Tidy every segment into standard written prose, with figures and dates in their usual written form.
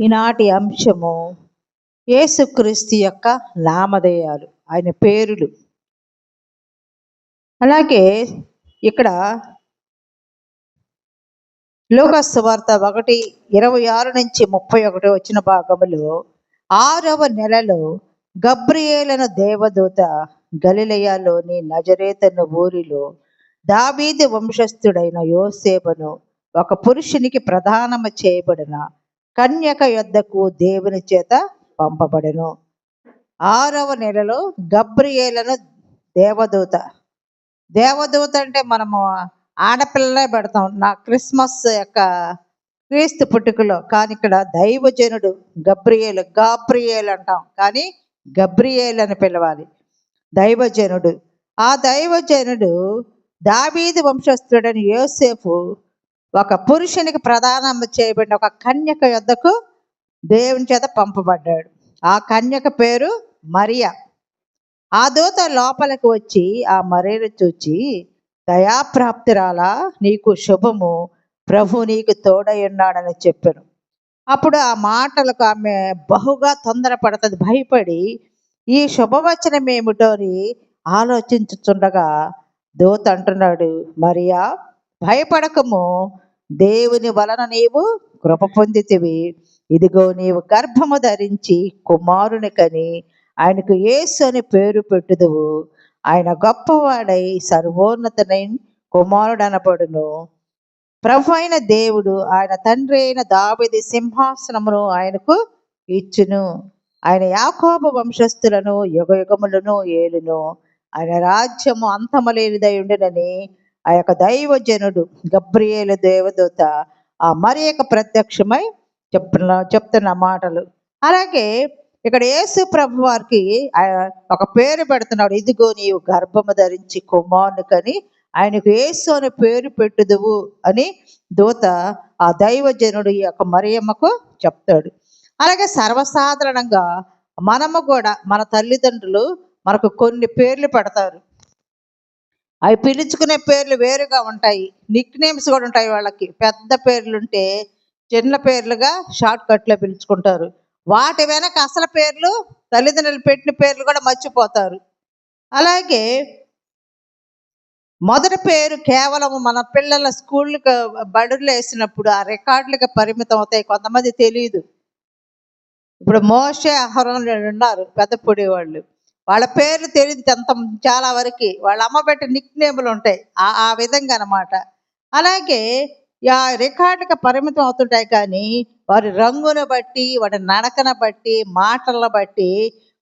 ఈనాటి అంశము యేసుక్రీస్తు యొక్క నామధేయాలు, ఆయన పేరులు. అలాగే ఇక్కడ లూకాసు సువార్త 1:26 నుంచి 31 వచ్చిన భాగములో 6వ నెలలో గబ్రియేలను దేవదూత గలిలయలోని నజరేతను ఊరిలో దావీదు వంశస్థుడైన యోసేపును ఒక పురుషునికి ప్రదానము చేయబడిన కన్యక యొద్దకు దేవుని చేత పంపబడెను. 6వ నెలలో గబ్రియేలను దేవదూత అంటే మనము ఆడపిల్లలే పెడతాం నా క్రిస్మస్ యొక్క క్రీస్తు పుట్టుకలో. కానీ ఇక్కడ దైవజనుడు గాబ్రియేల్ అంటాం, కానీ గబ్రియేల్ అని పిలవాలి. దైవజనుడు. ఆ దైవజనుడు దావీదు వంశస్థుడని యోసేపు ఒక పురుషునికి ప్రదానం చేయబడిన ఒక కన్యక యొద్దకు దేవుని చేత పంపబడ్డాడు. ఆ కన్యక పేరు మరియా. ఆ దూత లోపలికి వచ్చి ఆ మరియను చూచి, దయాప్రాప్తిరాలా, నీకు శుభము, ప్రభు నీకు తోడై ఉన్నాడని చెప్పాను. అప్పుడు ఆ మాటలకు ఆమె బహుగా తొందరపడుతుంది. భయపడి ఈ శుభవచనం ఏమిటో అని ఆలోచించుచుండగా దూత అంటున్నాడు, మరియా భయపడకము, దేవుని వలన నీవు కృప పొందితివి. ఇదిగో నీవు గర్భము ధరించి కుమారుని కని ఆయనకు యేసు అని పేరు పెట్టుదువు. ఆయన గొప్పవాడై సర్వోన్నతనైన కుమారుడు అనబడును. ప్రభు అయిన దేవుడు ఆయన తండ్రి అయిన దావీదు సింహాసనమును ఆయనకు ఇచ్చును. ఆయన యాకోబు వంశస్థులను యుగయుగములను ఏలును. ఆయన రాజ్యము అంతమలేనిదై ఉండునని ఆ యొక్క దైవజనుడు గబ్రియేలు దేవదూత ఆ మరియకు ప్రత్యక్షమై చెప్తున్న మాటలు. అలాగే ఇక్కడ యేసు ప్రభు వారికి ఒక పేరు పెడుతున్నాడు. ఇదిగో నీవు గర్భము ధరించి కుమారుని కని ఆయనకు యేసు అని పేరు పెట్టుదువు అని దూత ఆ దైవజనుడు ఈ యొక్క మరియమ్మకు చెప్తాడు. అలాగే సర్వసాధారణంగా మనము కూడా మన తల్లిదండ్రులు మనకు కొన్ని పేర్లు పెడతారు. అవి పిలుచుకునే పేర్లు వేరుగా ఉంటాయి. నిక్ నేమ్స్ కూడా ఉంటాయి. వాళ్ళకి పెద్ద పేర్లుంటే చిన్న పేర్లుగా షార్ట్ కట్లో పిలుచుకుంటారు. వాటి వెనక అసలు పేర్లు, తల్లిదండ్రులు పెట్టిన పేర్లు కూడా మర్చిపోతారు. అలాగే మొదటి పేరు కేవలం మన పిల్లల స్కూళ్ళకి బడులు వేసినప్పుడు ఆ రికార్డులకు పరిమితం అవుతాయి. కొంతమంది తెలియదు. ఇప్పుడు మోషే, అహరోన్ ఉన్నారు పెద్ద పొడి వాళ్ళు, వాళ్ళ పేర్లు తెలియదు చాలా వరకు. వాళ్ళ అమ్మ పెట్టి నిక్ నేములు ఉంటాయి. ఆ విధంగా అన్నమాట. అలాగే ఆ రికార్డుకి పరిమితం అవుతుంటాయి. కానీ వారి రంగును బట్టి, వాడి నడకను బట్టి, మాటలను బట్టి,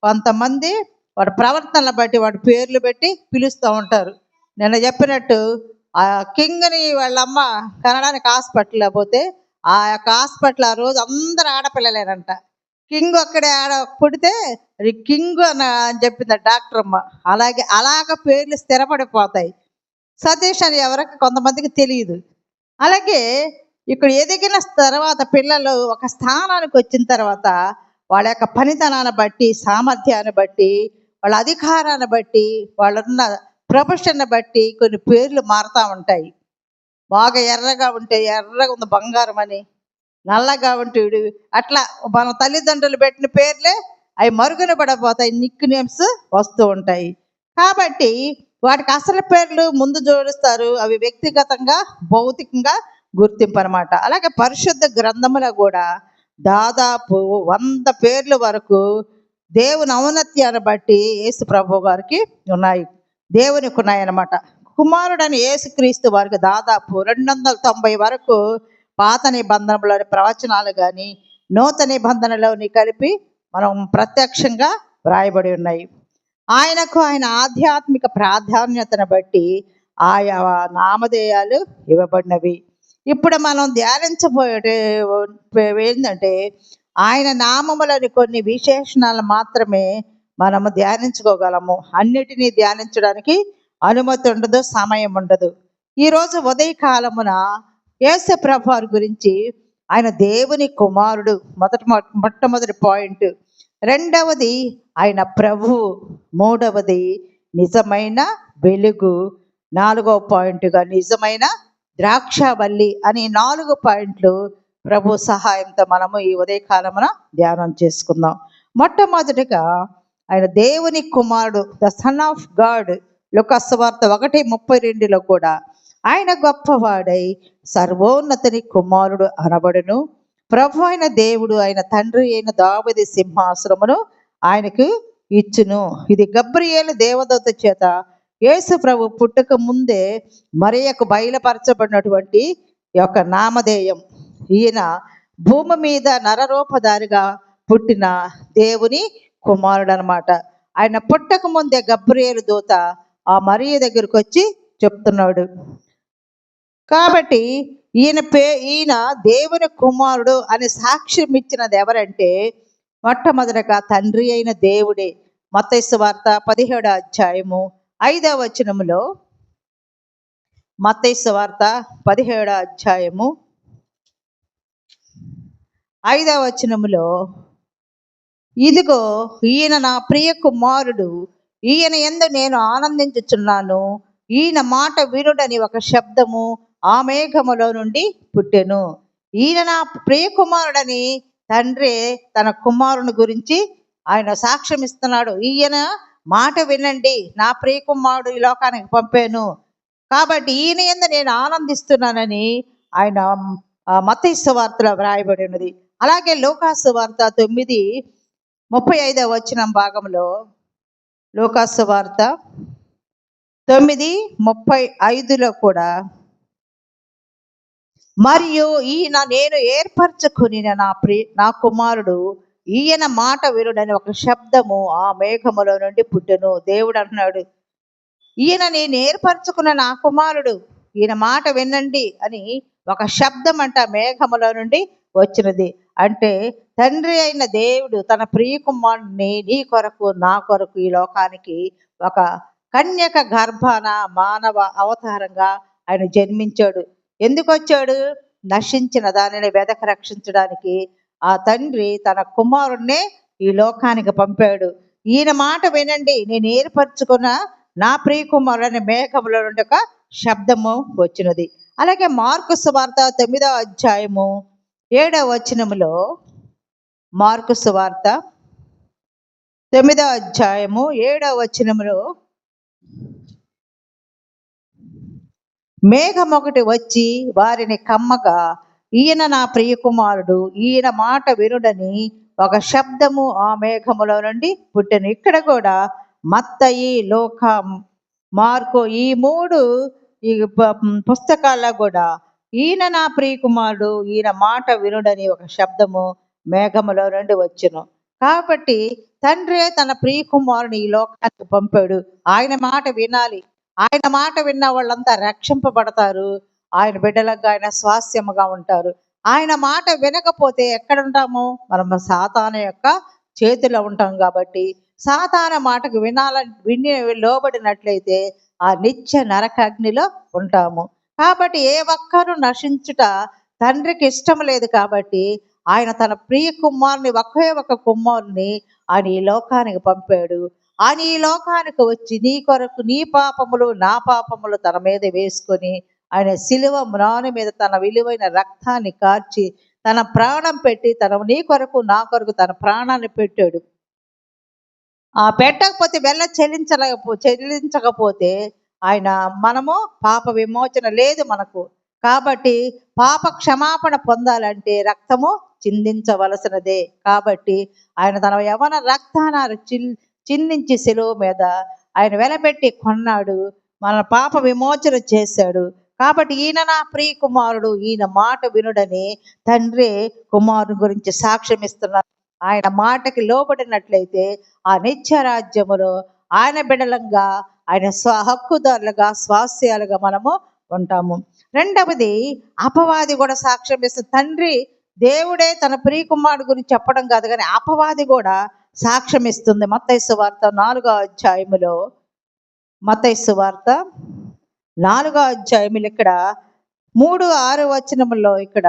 కొంతమంది వాడి ప్రవర్తనను బట్టి వాడి పేర్లు పెట్టి పిలుస్తూ ఉంటారు. నిన్న చెప్పినట్టు ఆ కింగ్ని వాళ్ళమ్మ కనడానికి హాస్పిటల్లో పోతే ఆ యొక్క హాస్పిటల్ ఆ రోజు అందరు ఆడపిల్లలేనంట. కింగ్ అక్కడే పుడితే కింగ్ అని చెప్పింది డాక్టర్ అమ్మ. అలాగ పేర్లు స్థిరపడిపోతాయి. సతీష్ అని ఎవరికి కొంతమందికి తెలియదు. అలాగే ఇక్కడ ఎదిగిన తర్వాత పిల్లలు ఒక స్థానానికి వచ్చిన తర్వాత వాళ్ళ యొక్క పనితనాన్ని బట్టి, సామర్థ్యాన్ని బట్టి, వాళ్ళ అధికారాన్ని బట్టి, వాళ్ళున్న ప్రొఫెషన్ని బట్టి కొన్ని పేర్లు మారుతూ ఉంటాయి. బాగా ఎర్రగా ఉంటే ఎర్రగా ఉంది బంగారం అని, నల్లగా ఉంటే అట్లా మన తల్లిదండ్రులు పెట్టిన పేర్లే అవి మరుగున పడిపోతాయి. నిక్ నేమ్స్ వస్తూ ఉంటాయి. కాబట్టి వాటికి అసలు పేర్లు ముందు జోడిస్తారు. అవి వ్యక్తిగతంగా, భౌతికంగా గుర్తింపు అనమాట. అలాగే పరిశుద్ధ గ్రంథములో కూడా దాదాపు 100 పేర్ల వరకు దేవుని ఔన్నత్యాన్ని బట్టి యేసు ప్రభు గారికి ఉన్నాయి, దేవునికి ఉన్నాయన్నమాట. కుమారుడని యేసుక్రీస్తు వారికి దాదాపు 290 వరకు పాత నిబంధనలోని ప్రవచనాలు కానీ నూతన నిబంధనలోని కలిపి మనం ప్రత్యక్షంగా వ్రాయబడి ఉన్నాయి. ఆయనకు ఆయన ఆధ్యాత్మిక ప్రాధాన్యతను బట్టి ఆయా నామధేయాలు ఇవ్వబడినవి. ఇప్పుడు మనం ధ్యానించబోయే ఏంటంటే ఆయన నామములని కొన్ని విశేషణాలు మాత్రమే మనము ధ్యానించుకోగలము. అన్నిటినీ ధ్యానించడానికి అనుమతి ఉండదు, సమయం ఉండదు. ఈరోజు ఉదయకాలమున యేసు ప్రభు వారి గురించి, ఆయన దేవుని కుమారుడు మొట్టమొదటి పాయింట్. రెండవది ఆయన ప్రభువు. మూడవది నిజమైన వెలుగు. 4వ పాయింట్గా నిజమైన ద్రాక్షవల్లి అని 4 పాయింట్లు ప్రభు సహాయంతో మనము ఈ ఉదయకాలమున ధ్యానం చేసుకుందాం. మొట్టమొదటిగా ఆయన దేవుని కుమారుడు, ద సన్ ఆఫ్ గాడ్. లూకాసు వార్త 1:32 కూడా ఆయన గొప్పవాడై సర్వోన్నతుని కుమారుడు అనబడును, ప్రభు అయిన దేవుడు ఆయన తండ్రి అయిన దావీదు సింహాసనమును ఆయనకు ఇచ్చును. ఇది గబ్రియేలు దేవదూత చేత యేసు ప్రభు పుట్టక ముందే మరియకు బయలుపరచబడినటువంటి యొక్క నామధేయం. ఈయన భూమి మీద నరరూపధారిగా పుట్టిన దేవుని కుమారుడు అనమాట. ఆయన పుట్టక ముందే గబ్రియేలు దూత ఆ మరియ దగ్గరకు వచ్చి చెప్తున్నాడు. కాబట్టి ఈయన దేవుని కుమారుడు అని సాక్ష్యం ఇచ్చినది ఎవరంటే మొట్టమొదటిగా తండ్రి అయిన దేవుడే. మత్తయి సువార్త 17వ అధ్యాయము 5వ వచనములో, మత్తయి సువార్త 17వ అధ్యాయము 5వ వచనములో, ఇదిగో ఈయన నా ప్రియ కుమారుడు, ఈయన యందు నేను ఆనందించుచున్నాను, ఈయన మాట వినుడని ఒక శబ్దము ఆ మేఘములో నుండి పుట్టెను. ఈయన నా ప్రియ కుమారుడని తండ్రి తన కుమారుని గురించి ఆయన సాక్ష్యం ఇస్తున్నాడు. ఈయన మాట వినండి, నా ప్రియ కుమారుడు ఈ లోకానికి పంపాను, కాబట్టి ఈయన యందు నేను ఆనందిస్తున్నానని ఆయన మత్తయి సువార్తలో వ్రాయబడి ఉన్నది. అలాగే లూకాసు వార్త 9:35 వచనం భాగంలో, లూకాసు వార్త 9:35లో కూడా, మరియు ఈయన నేను ఏర్పరచుకుని నా కుమారుడు, ఈయన మాట వినుడని ఒక శబ్దము ఆ మేఘములో నుండి పుట్టెను. దేవుడు అంటున్నాడు, ఈయన నేను ఏర్పరచుకున్న నా కుమారుడు, ఈయన మాట వినండి అని ఒక శబ్దం అంట మేఘములో నుండి వచ్చినది. అంటే తండ్రి అయిన దేవుడు తన ప్రియ కుమారుడిని నీ కొరకు నా కొరకు ఈ లోకానికి ఒక కన్యక గర్భాన మానవ అవతారంగా ఆయన జన్మించాడు. ఎందుకు వచ్చాడు? నశించిన దానిని వెదక రక్షించడానికి ఆ తండ్రి తన కుమారుణ్ణే ఈ లోకానికి పంపాడు. ఈయన మాట వినండి, నేను ఏర్పరచుకున్న నా ప్రియ కుమారుడు అనే మేఘములో నుండి ఒక శబ్దము వచ్చినది. అలాగే మార్కు సువార్త 9వ అధ్యాయము 7వ వచనములో, మార్కు సువార్త 9వ అధ్యాయము 7వ వచనములో, మేఘం ఒకటి వచ్చి వారిని కమ్మగా, ఈయన నా ప్రియ కుమారుడు, ఈయన మాట వినుడని ఒక శబ్దము ఆ మేఘములో నుండి పుట్టెను. ఇక్కడ కూడా మత్తయి, లూకా, మార్కు ఈ 3 ఈ పుస్తకాల్లో కూడా ఈయన నా ప్రియ కుమారుడు, ఈయన మాట వినుడని ఒక శబ్దము మేఘములో నుండి వచ్చును. కాబట్టి తండ్రి తన ప్రియ కుమారుని ఈ లోకానికి పంపాడు. ఆయన మాట వినాలి. ఆయన మాట విన్న వాళ్ళంతా రక్షింపబడతారు. ఆయన బిడ్డలుగా, ఆయన స్వాస్యముగా ఉంటారు. ఆయన మాట వినకపోతే ఎక్కడ ఉంటాము? మనం సాతాను యొక్క చేతిలో ఉంటాం. కాబట్టి సాతాను మాటకు విని లోబడినట్లయితే ఆ నిత్య నరకాగ్నిలో ఉంటాము. కాబట్టి ఏ ఒక్కరు నశించుట తండ్రికి ఇష్టం లేదు. కాబట్టి ఆయన తన ప్రియ కుమారుని, ఒకే ఒక కుమారుని ఆయన ఈ లోకానికి పంపాడు. ఆయన ఈ లోకానికి వచ్చి నీ కొరకు నీ పాపములు నా పాపములు తన మీద వేసుకొని ఆయన శిలువ మ్రాను మీద తన విలువైన రక్తాన్ని కార్చి తన ప్రాణం పెట్టి నీ కొరకు నా కొరకు తన ప్రాణాన్ని పెట్టాడు. పెట్టకపోతే చెల్లించకపోతే మనము పాప విమోచన లేదు మనకు. కాబట్టి పాప క్షమాపణ పొందాలంటే రక్తము చిందించవలసినదే. కాబట్టి ఆయన తన యవన రక్తాన్ని చిందించి శిలువ మీద ఆయన వెలపెట్టి కొన్నాడు, మన పాప విమోచన చేశాడు. కాబట్టి ఈయన నా ప్రియ కుమారుడు, ఈయన మాట వినుడని తండ్రి కుమారుని గురించి సాక్ష్యం ఇస్తున్నారు. ఆయన మాటకి లోబడినట్లయితే ఆ నిత్య రాజ్యములో ఆయన బిడలంగా, ఆయన హక్కుదారులుగా, స్వాస్యాలుగా మనము ఉంటాము. రెండవది, అపవాది కూడా సాక్ష్యం ఇస్తుంది. తండ్రి దేవుడే తన ప్రియ కుమారుడు గురించి చెప్పడం కాదు, కానీ అపవాది కూడా సాక్ష్యం ఇస్తుంది. మత్తయి సువార్త 4వ అధ్యాయములో, మత్తయి సువార్త 4వ అధ్యాయములు ఇక్కడ 3-6 వచనములో, ఇక్కడ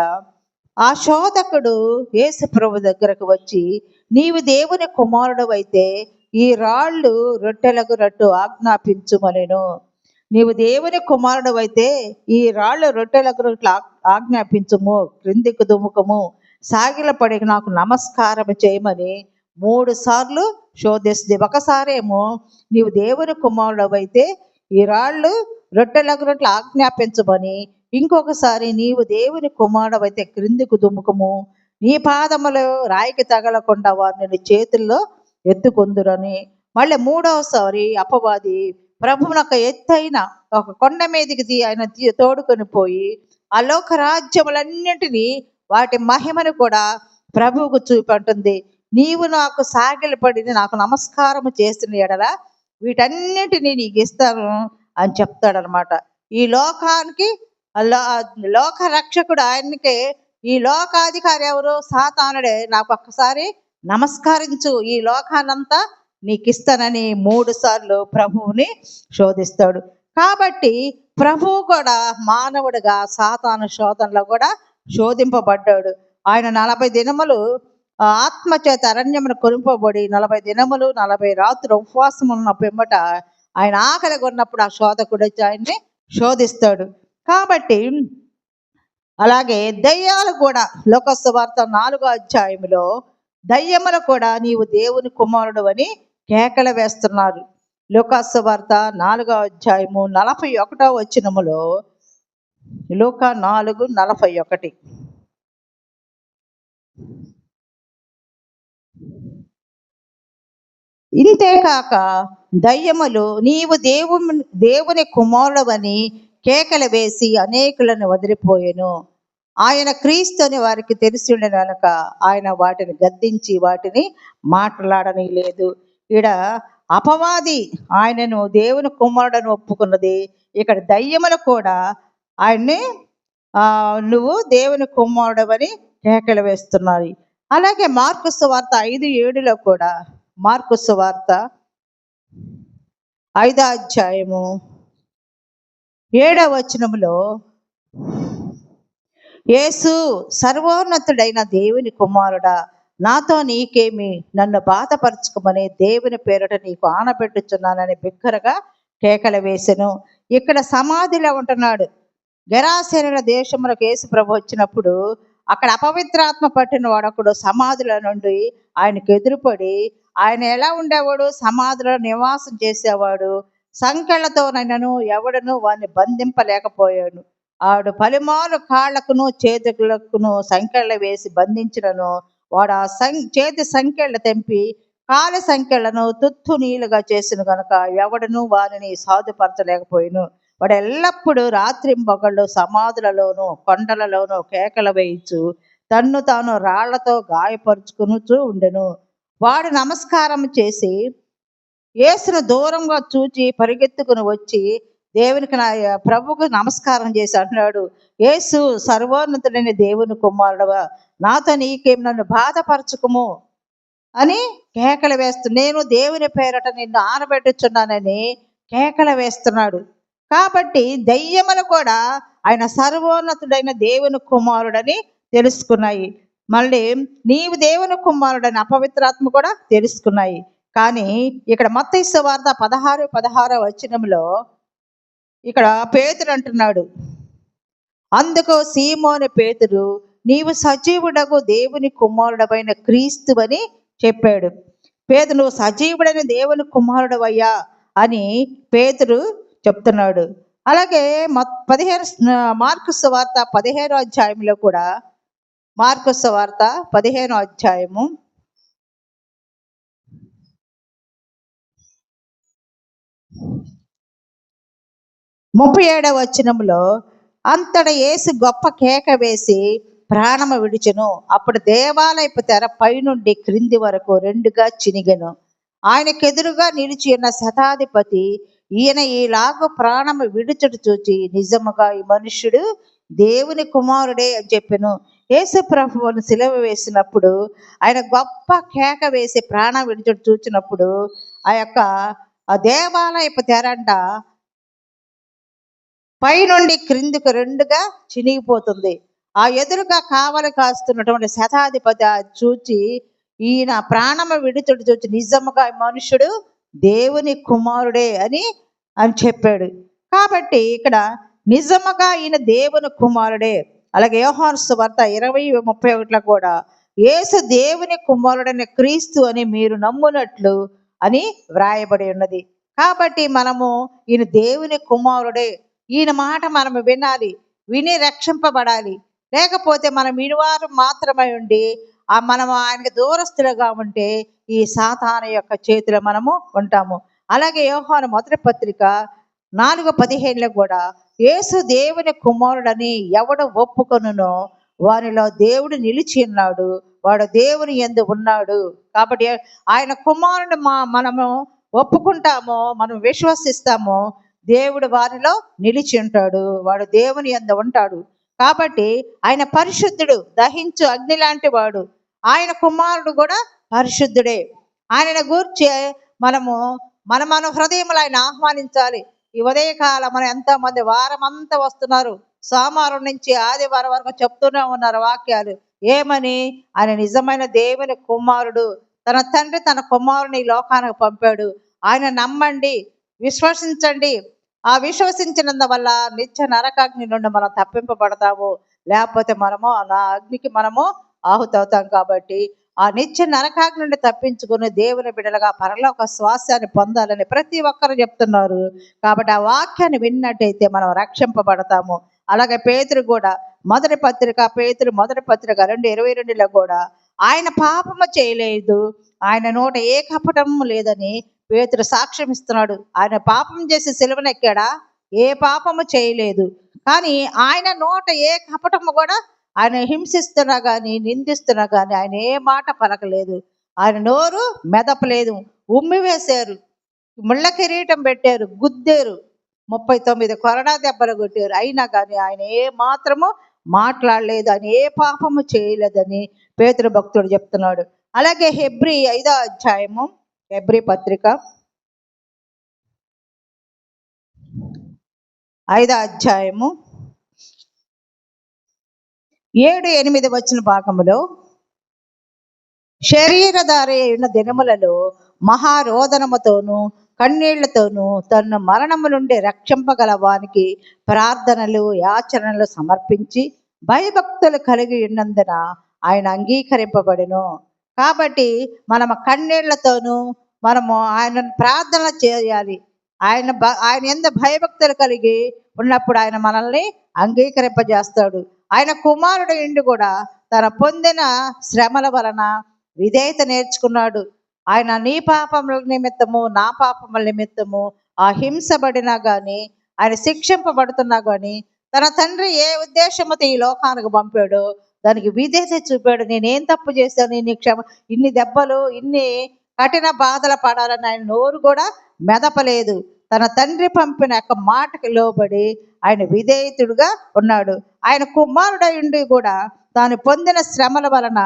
ఆ శోధకుడు యేసు ప్రభు దగ్గరకు వచ్చి, నీవు దేవుని కుమారుడు అయితే ఈ రాళ్ళు రొట్టెలకు రట్టు ఆజ్ఞాపించుమనెను. నీవు దేవుని కుమారుడు అయితే ఈ రాళ్ళు రొట్టెలకు ఆజ్ఞాపించుము, క్రిందికి దుముకము, సాగిలపడి నాకు నమస్కారం చేయమని 3 సార్లు శోధిస్తుంది. ఒకసారేమో నీవు దేవుని కుమారుడవైతే ఈ రాళ్ళు రొట్టెలగునట్లు ఆజ్ఞాపించమని, ఇంకొకసారి నీవు దేవుని కుమారుడవైతే క్రిందికి దుముకము, నీ పాదములు రాయికి తగలకుండా వారిని చేతుల్లో ఎత్తుకొందురని. మళ్ళీ 3వసారి అపవాది ప్రభువునొక ఎత్తైన ఒక కొండ మీదకి ఆయన తోడుకొని పోయి ఆ లోక రాజ్యములన్నింటినీ వాటి మహిమను కూడా ప్రభువుకు చూపంటుంది. నీవు నాకు సాగిలపడి నాకు నమస్కారం చేసిన ఎడల వీటన్నిటినీ నీకు ఇస్తాను అని చెప్తాడనమాట. ఈ లోకానికి లోక రక్షకుడు ఆయనకే, ఈ లోకాధికారి ఎవరు? సాతానుడే. నాకు ఒక్కసారి నమస్కరించు, ఈ లోకానంతా నీకు ఇస్తానని 3 సార్లు ప్రభువుని శోధిస్తాడు. కాబట్టి ప్రభువు కూడా మానవుడిగా సాతాను శోధనలో కూడా శోధింపబడ్డాడు. ఆయన 40 దినములు ఆత్మచేత అరణ్యమును కొనుపబడి 40 దినములు 40 రాత్రులు ఉపవాసం ఉన్న పిమ్మట ఆయన ఆకలిగా ఉన్నప్పుడు ఆ శోధకుడు వచ్చి ఆయన్ని శోధిస్తాడు. కాబట్టి అలాగే దయ్యాలు కూడా లోకసువార్త 4వ అధ్యాయంలో దయ్యములు కూడా నీవు దేవుని కుమారుడు అని కేకలు వేస్తున్నారు. లోకసువార్త 4వ అధ్యాయము 41వ వచనములో, లూకా 4:41. ఇంతేకాక దయ్యములు నీవు దేవుని కుమారుడవని కేకలు వేసి అనేకులను వదిలిపోయెను. ఆయన క్రీస్తు అని వారికి తెలిసి ఉండిన కనుక ఆయన వాటిని గద్దించి వాటిని మాట్లాడని లేదు. ఈడ అపవాది ఆయనను దేవుని కుమారుడని ఒప్పుకున్నది. ఇక్కడ దయ్యములు కూడా ఆయన్ని నువ్వు దేవుని కుమారుడవని కేకలు వేస్తున్నారు. అలాగే మార్కు సువార్త 5:7లో కూడా, మార్కు సువార్త 5వ అధ్యాయము 7వ వచనములో, యేసు సర్వోన్నతుడైన దేవుని కుమారుడా, నాతో నీకేమి, నన్ను బాధపరచుకోమని దేవుని పేరిట నీకు ఆనబెట్టుచున్నానని బిగ్గరగా కేకలు వేసెను. ఇక్కడ సమాధిలో ఉంటున్నాడు. గెరాసేనుల దేశములకు యేసు ప్రభు వచ్చినప్పుడు అక్కడ అపవిత్రాత్మ పట్టిన వాడొకడు సమాధిలో నుండి ఆయనకు ఎదురుపడి, ఆయన ఎలా ఉండేవాడు? సమాధిలో నివాసం చేసేవాడు. సంకెళ్లతోనైనను ఎవడను వాడిని బంధింపలేకపోయాడు. ఆడు పలుమార్లు కాళ్లకును చేతులకును సంకెళ్ళు వేసి బంధించినను వాడు ఆ చేతి సంకెళ్ళు తెంపి కాలి సంకెళ్లను తుత్తు నీలుగా చేసిన కనుక ఎవడను వారిని సాధుపరచలేకపోయాను. వాడు ఎల్లప్పుడూ రాత్రింబగళ్ళు సమాధులలోనూ కొండలలోనూ కేకలు వేయించు తన్ను తాను రాళ్లతో గాయపరుచుకునుచూ ఉండెను. వాడు నమస్కారం చేసి యేసును దూరంగా చూచి పరిగెత్తుకుని వచ్చి దేవునికి ప్రభువుకు నమస్కారం చేసి అంటున్నాడు, యేసు సర్వోన్నతుడైన దేవుని కుమారుడవా, నాతో నీకేం, నన్ను బాధపరచుకుము అని కేకలు వేస్తూ, నేను దేవుని పేరట నిన్ను ఆనబెట్టుచున్నానని కేకలు వేస్తున్నాడు. కాబట్టి దయ్యములు కూడా ఆయన సర్వోన్నతుడైన దేవుని కుమారుడని తెలుసుకున్నాయి. మళ్ళీ నీవు దేవుని కుమారుడని అపవిత్రాత్మ కూడా తెలుసుకున్నాయి. కానీ ఇక్కడ మత్తయి సువార్త 16వ వచనంలో ఇక్కడ పేతురు అంటున్నాడు, అందుకు సీమోను పేతురు, నీవు సజీవుడగు దేవుని కుమారుడవైన క్రీస్తు అని చెప్పాడు. పేతురు, నువ్వు సజీవుడైన దేవుని కుమారుడవయ్యా అని పేతురు చెప్తున్నాడు. అలాగే మార్కు సువార్త 15వ అధ్యాయంలో కూడా, మార్కు సువార్త 15వ అధ్యాయము 37వ వచనంలో, అంతట యేసు గొప్ప కేక వేసి ప్రాణము విడిచెను. అప్పుడు దేవాలయపు తెర పైనుండి క్రింది వరకు 2గా చినిగెను. ఆయనకెదురుగా నిలిచి ఉన్న శతాధిపతి, ఈయన ఈలాగు ప్రాణము విడుచుట చూచి నిజముగా ఈ మనుష్యుడు దేవుని కుమారుడే అని చెప్పెను. యేసు ప్రభువును సిలువ వేసినప్పుడు ఆయన గొప్ప కేక వేసి ప్రాణం విడుచుట చూచినప్పుడు ఆ దేవాలయపు తెరంట పైనుండి క్రిందికి 2గా చినిగిపోతుంది. ఆ ఎదురుగా కావలి కాస్తున్నటువంటి శతాధిపతి చూచి ఈయన ప్రాణము విడుచుట చూచి నిజముగా మనుషుడు దేవుని కుమారుడే అని చెప్పాడు. కాబట్టి ఇక్కడ నిజముగా ఈయన దేవుని కుమారుడే, అలాగే యోహాను సువార్త 20:31 కూడా యేసు దేవుని కుమారుడైన క్రీస్తు అని మీరు నమ్మునట్లు అని వ్రాయబడి ఉన్నది. కాబట్టి మనము ఈయన దేవుని కుమారుడే, ఈయన మాట మనము వినాలి, విని రక్షింపబడాలి. లేకపోతే మనం వినివారు మాత్రమై ఉండి మనము ఆయనకి దూరస్తులుగా ఉంటే ఈ సాతాను యొక్క చేతిలో మనము ఉంటాము. అలాగే యోహాను మొదటి పత్రిక 4:15 కూడా యేసు దేవుని కుమారుడని ఎవడు ఒప్పుకొనునో వానిలో దేవుడు నిలిచి ఉన్నాడు, వాడు దేవుని యందు ఉన్నాడు. కాబట్టి ఆయన కుమారుడు మనము ఒప్పుకుంటామో, మనం విశ్వసిస్తామో, దేవుడు వారిలో నిలిచి ఉంటాడు, వాడు దేవుని యందు ఉంటాడు. కాబట్టి ఆయన పరిశుద్ధుడు, దహించు అగ్ని లాంటి వాడు. ఆయన కుమారుడు కూడా పరిశుద్ధుడే. ఆయనను గూర్చి మనము మన హృదయంలో ఆయన ఆహ్వానించాలి. ఈ ఉదయకాలం మనం ఎంతోమంది వారం అంతా వస్తున్నారు, సోమవారం నుంచి ఆదివారం వరకు చెప్తూనే ఉన్నారు వాక్యాలు. ఏమని? ఆయన నిజమైన దేవుని కుమారుడు, తన తండ్రి తన కుమారుని ఈ లోకానికి పంపాడు. ఆయన నమ్మండి, విశ్వసించండి. ఆ విశ్వసించినందువల్ల నిత్య నరకాగ్ని నుండి మనం తప్పింపబడతాము. లేకపోతే మనము ఆ అగ్నికి మనము ఆహుతవుతాం. కాబట్టి ఆ నిత్య నరకాగ్ని నుండి తప్పించుకుని దేవుని బిడ్డలుగా పరలోక శ్వాసాన్ని పొందాలని ప్రతి ఒక్కరు చెప్తున్నారు. కాబట్టి ఆ వాక్యాన్ని విన్నట్టయితే మనం రక్షింపబడతాము. అలాగే పేతురు కూడా మొదటి పత్రిక 2:22 కూడా ఆయన పాపము చేయలేదు, ఆయన నోట ఏ కపటము లేదని పేతురు సాక్ష్యం ఇస్తున్నాడు. ఆయన పాపం చేసి సిలువనెక్కాడా? ఏ పాపము చేయలేదు. కానీ ఆయన నోట ఏ కపటము కూడా, ఆయన హింసిస్తున్నా కానీ నిందిస్తున్నా కానీ ఆయన ఏ మాట పలకలేదు. ఆయన నోరు మెదపలేదు. ఉమ్మి వేశారు, ముళ్ళ కిరీటం పెట్టారు, గుద్దేరు, 39 కొరడా దెబ్బలు కొట్టారు. అయినా కానీ ఆయన ఏ మాత్రము మాట్లాడలేదు, ఆయన ఏ పాపము చేయలేదని పేతురు భక్తుడు చెప్తున్నాడు. అలాగే హెబ్రీ 5వ అధ్యాయము, హెబ్రీ పత్రిక 5వ అధ్యాయము 7-8 భాగములో శరీరధారి అయిన దినములలో మహారోదనముతోనూ కన్నీళ్లతోనూ తను మరణము నుండి రక్షింపగల వానికి ప్రార్థనలు యాచనలు సమర్పించి భయభక్తులు కలిగి ఉన్నందున ఆయన అంగీకరింపబడెను. కాబట్టి మనము కన్నీళ్లతోనూ మనము ఆయన ప్రార్థన చేయాలి. ఆయన ఎంత భయభక్తులు కలిగి ఉన్నప్పుడు ఆయన మనల్ని అంగీకరింపజేస్తాడు. ఆయన కుమారుడు ఇండు కూడా తన పొందిన శ్రమల వలన విధేయత నేర్చుకున్నాడు. ఆయన నీ పాపముల నిమిత్తము నా పాపముల నిమిత్తము ఆ హింసబడినా కానీ, ఆయన శిక్షింపబడుతున్నా కానీ, తన తండ్రి ఏ ఉద్దేశంతో ఈ లోకానికి పంపాడో దానికి విధేయత చూపాడు. నేనేం తప్పు చేశాను, ఇన్ని దెబ్బలు, ఇన్ని కఠిన బాధలు పడాలని ఆయన నోరు కూడా మెదపలేదు. తన తండ్రి పంపిన యొక్క మాటకి లోబడి ఆయన విధేయతుడుగా ఉన్నాడు. ఆయన కుమారుడయుండి కూడా తాను పొందిన శ్రమల వలన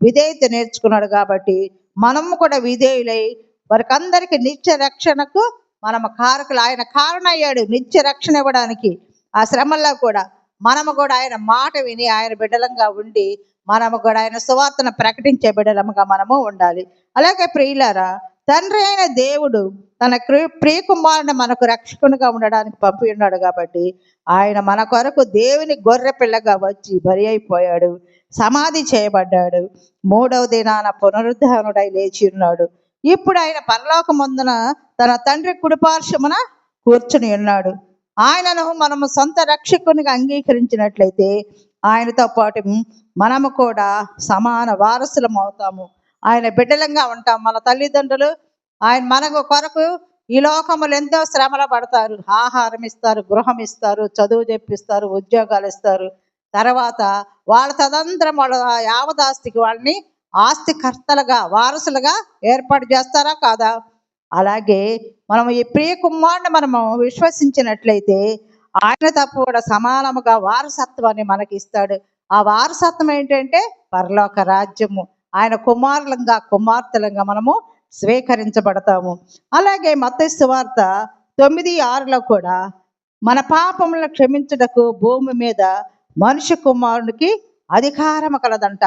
విధేయత నేర్చుకున్నాడు. కాబట్టి మనము కూడా విధేయులై వారికందరికీ నిత్య రక్షణకు మనము కారకులు. ఆయన కారణం అయ్యాడు నిత్య రక్షణ ఇవ్వడానికి. ఆ శ్రమల్లో కూడా మనము కూడా ఆయన మాట విని ఆయన బిడ్డలంగా ఉండి మనము కూడా ఆయన సువార్తను ప్రకటించే బిడ్డలముగా మనము ఉండాలి. అలాగే ప్రియులారా, తండ్రి అయిన దేవుడు తన ప్రియకుమారుని మనకు రక్షకునిగా ఉండడానికి పంపి ఉన్నాడు. కాబట్టి ఆయన మన కొరకు దేవుని గొర్రె పిల్లగా వచ్చి బలి అయిపోయాడు, సమాధి చేయబడ్డాడు, 3వ దినాన పునరుద్ధానుడై లేచి ఉన్నాడు. ఇప్పుడు ఆయన పరలోకమందున తన తండ్రి కుడిపార్శ్వమున కూర్చుని ఉన్నాడు. ఆయనను మనము సొంత రక్షకునిగా అంగీకరించినట్లయితే ఆయనతో పాటు మనము కూడా సమాన వారసులం అవుతాము, ఆయన బిడ్డలంగా ఉంటాం. మన తల్లిదండ్రులు ఆయన మనకు కొరకు ఈ లోకములు ఎంతో శ్రమలు పడతారు. ఆహారం ఇస్తారు, గృహం ఇస్తారు, చదువు చెప్పిస్తారు, ఉద్యోగాలు ఇస్తారు. తర్వాత వాళ్ళ తదంతరం వాళ్ళ యావదాస్తికి వాళ్ళని ఆస్తికర్తలుగా వారసులుగా ఏర్పాటు చేస్తారా కాదా? అలాగే మనం ఈ ప్రియ కుమారుని మనము విశ్వసించినట్లయితే ఆయన తప్ప కూడా సమానముగా వారసత్వాన్ని మనకి ఇస్తాడు. ఆ వారసత్వం ఏంటంటే పరలోక రాజ్యము. ఆయన కుమారులంగా కుమార్తెలంగా మనము స్వీకరించబడతాము. అలాగే మత్తయి సువార్త 9:6 కూడా మన పాపములను క్షమించుటకు భూమి మీద మనుష్య కుమారునికి అధికారం కలదంట.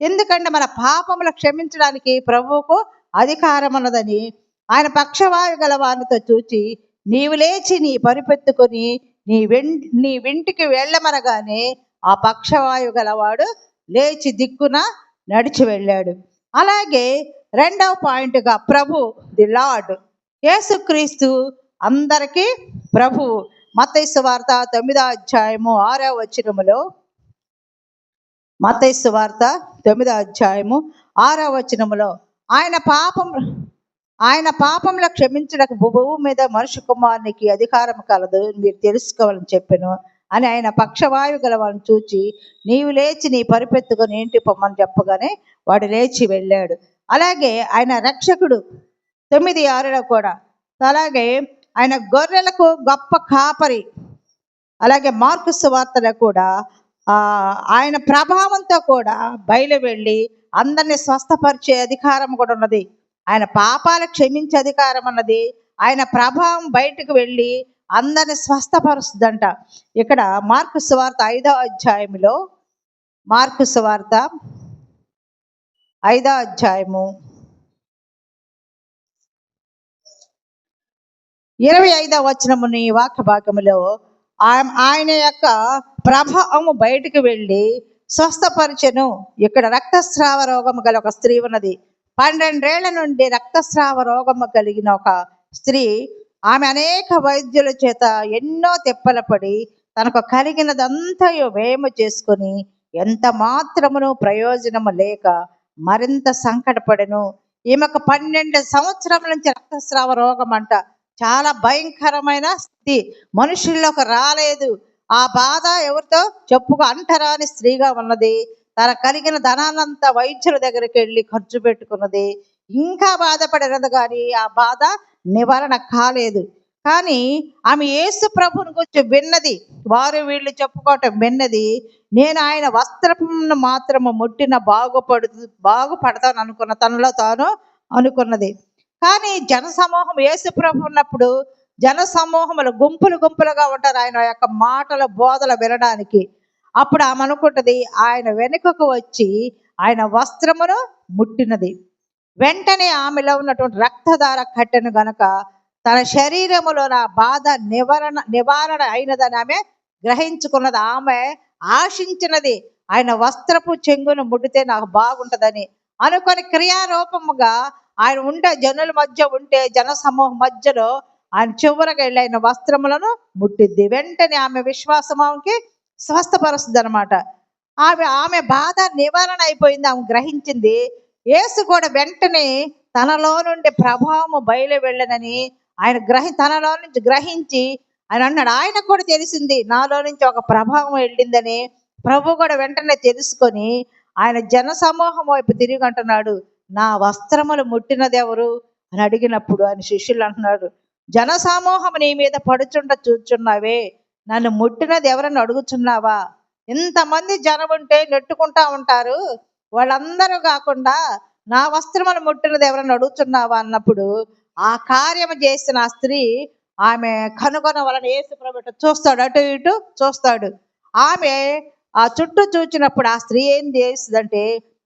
ఎందుకంటే మన పాపములు క్షమించడానికి ప్రభువుకు అధికారం ఉన్నదని ఆయన పక్షవాయు గల వారితో చూచి నీవు లేచి నీ పరిపెత్తుకొని నీ ఇంటికి వెళ్ళమనగానే ఆ పక్షవాయువు గలవాడు లేచి దిక్కున నడిచి వెళ్ళాడు. అలాగే రెండవ పాయింట్గా ప్రభు, ది లార్డ్, యేసుక్రీస్తు అందరికీ ప్రభువు. మత్తయి సువార్త 9వ అధ్యాయము 6వ వచనములో, మత్తయి సువార్త 9వ అధ్యాయము 6వ వచనములో, ఆయన పాపంలో క్షమించడానికి భూమి మీద మనుష్య కుమారునికి అధికారం కలదు, మీరు తెలుసుకోవాలని చెప్పాను అని ఆయన పక్షవాయువు గల వాళ్ళని చూచి, నీవు లేచి నీ పరిపెత్తుకొని ఇంటి పొమ్మని చెప్పగానే వాడు లేచి వెళ్ళాడు. అలాగే ఆయన రక్షకుడు 9:6లో కూడా, అలాగే ఆయన గొర్రెలకు గొప్ప కాపరి. అలాగే మార్కు సువార్తలో కూడా ఆయన ప్రభావంతో కూడా బయలు వెళ్ళి అందరినీ స్వస్థపరిచే అధికారం కూడా ఉన్నది. ఆయన పాపాలు క్షమించే అధికారం ఉన్నది. ఆయన ప్రభావం బయటకు వెళ్ళి అందరిని స్వస్థపరుస్తుందంట. ఇక్కడ మార్కు సువార్త 5వ అధ్యాయంలో, మార్కు సువార్త 5వ అధ్యాయము 25వ వచనముని వాక్య భాగములో ఆయన యొక్క ప్రభావము బయటకు వెళ్ళి స్వస్థపరిచెను. ఇక్కడ రక్తస్రావ రోగము గల ఒక స్త్రీ ఉన్నది. 12 ఏళ్ల నుండి రక్తస్రావ రోగము కలిగిన ఒక స్త్రీ. ఆమె అనేక వైద్యుల చేత ఎన్నో తిప్పలు పడి తనకు కలిగినదంతా వేమ చేసుకొని ఎంత మాత్రమును ప్రయోజనము లేక మరింత సంకటపడెను. ఈమెకు 12 సంవత్సరాల నుంచి రక్తస్రావ రోగం అంట. చాలా భయంకరమైన స్థితి, మనుషుల్లోకి రాలేదు. ఆ బాధ ఎవరితో చెప్పుకు అంటరాని స్త్రీగా ఉన్నది. తన కలిగిన ధనాన్నంతా వైద్యుల దగ్గరికి వెళ్ళి ఖర్చు పెట్టుకున్నది. ఇంకా బాధపడినది కానీ ఆ బాధ నివారణ కాలేదు. కానీ ఆమె యేసు ప్రభుని గురించి విన్నది, వారు వీళ్ళు చెప్పుకోవటం విన్నది. నేను ఆయన వస్త్రమును మాత్రము ముట్టిన బాగుపడతాను అనుకున్న, తనలో తాను అనుకున్నది. కానీ జనసమూహం, యేసు ప్రభు ఉన్నప్పుడు జనసమూహములు గుంపులు గుంపులుగా ఉంటారు ఆయన యొక్క మాటల బోధలు వినడానికి. అప్పుడు ఆమె అనుకుంటుంది, ఆయన వెనుకకు వచ్చి ఆయన వస్త్రమును ముట్టినది. వెంటనే ఆమెలో ఉన్నటువంటి రక్తధార కట్టెను గనక తన శరీరములో నా బాధ నివారణ అయినదని ఆమె గ్రహించుకున్నది. ఆమె ఆశించినది ఆయన వస్త్రపు చెంగును ముట్టితే నాకు బాగుంటుందని అనుకొని క్రియారూపముగా ఆయన ఉంటే, జనుల మధ్య ఉంటే, జన సమూహం మధ్యలో ఆయన చివరికి వెళ్ళి ఆయన వస్త్రములను ముట్టిద్ది. వెంటనే ఆమె విశ్వాసం ఆమెకి స్వస్థపరుస్తుంది అనమాట. ఆమె బాధ నివారణ అయిపోయింది, ఆమె గ్రహించింది. యేసు కూడా వెంటనే తనలో నుండి ప్రభావము బయలు వెళ్ళనని ఆయన తనలో నుంచి గ్రహించి ఆయన అన్నాడు. ఆయనకు కూడా తెలిసింది నాలో నుంచి ఒక ప్రభావం వెళ్ళిందని. ప్రభు కూడా వెంటనే తెలుసుకొని ఆయన జన సమూహం వైపు తిరిగి అంటున్నాడు, నా వస్త్రములు ముట్టినది ఎవరు అని అడిగినప్పుడు ఆయన శిష్యులు అంటున్నాడు, జన సమూహం నీ మీద పడుచుండ చూచున్నావే, నన్ను ముట్టినది ఎవరని అడుగుచున్నావా? ఇంతమంది జనం ఉంటే నెట్టుకుంటా ఉంటారు, వాళ్ళందరూ కాకుండా నా వస్త్రములు ముట్టినది ఎవరని అడుగుతున్నావా అన్నప్పుడు ఆ కార్యము చేసిన ఆ స్త్రీ ఆమె కనుగొన వలన యేసు ప్రభువు చూస్తాడు, అటు ఇటు చూస్తాడు. ఆమె ఆ చుట్టూ చూచినప్పుడు ఆ స్త్రీ ఏం చేస్తుందంటే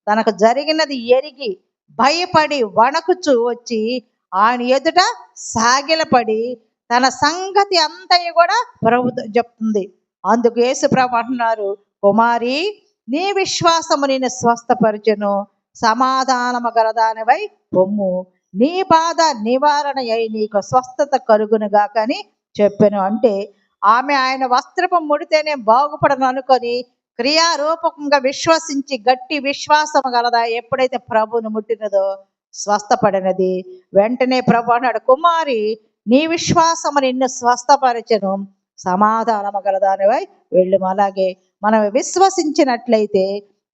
తనకు జరిగినది ఎరిగి భయపడి వణకుచూ వచ్చి ఆయన ఎదుట సాగిలపడి తన సంగతి అంతయు కూడా ప్రభుతో చెప్తుంది. అందుకు యేసు ప్రభు అంటున్నారు, కుమారి నీ విశ్వాసము నేను స్వస్థపరచెను, సమాధానము గలదానివై పొమ్ము, నీ బాధ నివారణ అయి నీకు స్వస్థత కలుగునుగా అని చెప్పాను. అంటే ఆమె ఆయన వస్త్రము ముడితేనే బాగుపడను అనుకొని క్రియారూపకంగా విశ్వసించి గట్టి విశ్వాసం గలదా ఎప్పుడైతే ప్రభువును ముట్టినదో స్వస్థపడినది. వెంటనే ప్రభు అన్నాడు, కుమారి నీ విశ్వాసము నిన్ను స్వస్థపరచెను, సమాధానము గలదానివై వెళ్ళుము. అలాగే మనం విశ్వసించినట్లయితే